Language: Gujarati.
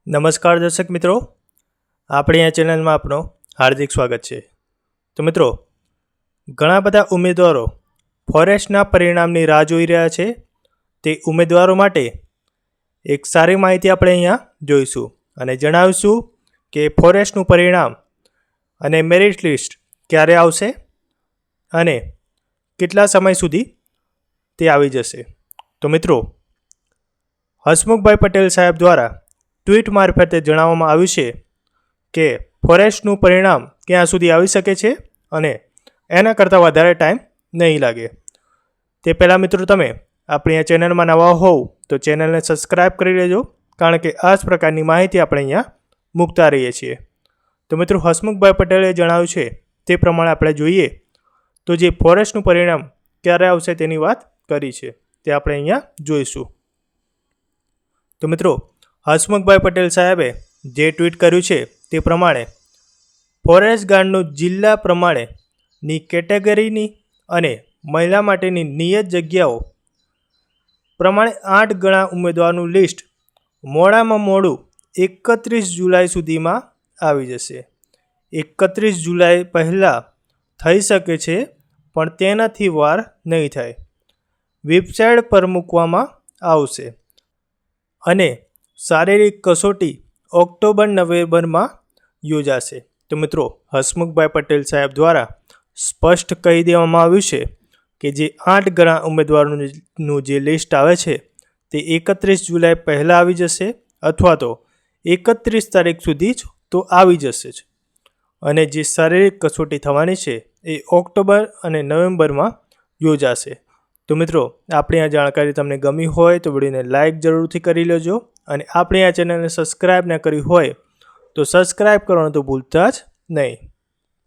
નમસ્કાર દર્શક મિત્રો, આપણી આ ચેનલમાં આપનું હાર્દિક સ્વાગત છે। તો મિત્રો, ઘણા બધા ઉમેદવારો ફોરેસ્ટના પરિણામની રાહ જોઈ રહ્યા છે। તે ઉમેદવારો માટે એક સારી માહિતી આપણે અહીંયા જોઈશું અને જણાવીશું કે ફોરેસ્ટનું પરિણામ અને મેરિટ લિસ્ટ ક્યારે આવશે અને કેટલા સમય સુધી તે આવી જશે। તો મિત્રો, હસમુખભાઈ પટેલ સાહેબ દ્વારા ટ્વીટ મારફતે જણાવવામાં આવ્યું છે કે ફોરેસ્ટનું પરિણામ ક્યાં સુધી આવી શકે છે અને એના કરતાં વધારે ટાઈમ નહીં લાગે। તે પહેલાં મિત્રો, તમે આપણી આ ચેનલમાં નવા હોવ તો ચેનલને સબસ્ક્રાઈબ કરી લેજો, કારણ કે આ જ પ્રકારની માહિતી આપણે અહીંયા મૂકતા રહીએ છીએ। તો મિત્રો, હસમુખભાઈ પટેલે જણાવ્યું છે તે પ્રમાણે આપણે જોઈએ તો જે ફોરેસ્ટનું પરિણામ ક્યારે આવશે તેની વાત કરી છે, તે આપણે અહીંયા જોઈશું। તો મિત્રો, હસમુખભાઈ પટેલ સાહેબે જે ટ્વીટ કર્યું છે તે પ્રમાણે ફોરેસ્ટ ગાર્ડનું જિલ્લા પ્રમાણેની કેટેગરીની અને મહિલા માટેની નિયત જગ્યાઓ પ્રમાણે 8 ગણા ઉમેદવારનું લિસ્ટ મોડામાં મોડું 31 જુલાઈ સુધીમાં આવી જશે। 31 જુલાઈ પહેલાં થઈ શકે છે, પણ તેનાથી વાર નહીં થાય। વેબસાઇટ પર મૂકવામાં આવશે અને શારીરિક કસોટી ઓક્ટોબર-નવેમ્બરમાં યોજાશે। તો મિત્રો, હસમુખભાઈ પટેલ સાહેબ દ્વારા સ્પષ્ટ કહી દેવામાં આવ્યું છે કે જે 8 ગણા ઉમેદવારોનું જે લિસ્ટ આવે છે તે 31 જુલાઈ પહેલાં આવી જશે અથવા તો 31 તારીખ સુધી જ તો આવી જશે જ, અને જે શારીરિક કસોટી થવાની છે એ ઓક્ટોબર અને નવેમ્બરમાં યોજાશે। તો મિત્રો, આપણી આ જાણકારી તમને ગમી હોય તો વિડીયોને લાઇક જરૂરથી કરી લેજો, અને આપણી આ ચેનલને સબસ્ક્રાઈબ ન કરી હોય તો સબસ્ક્રાઈબ કરવાનું તો ભૂલતા જ નહીં।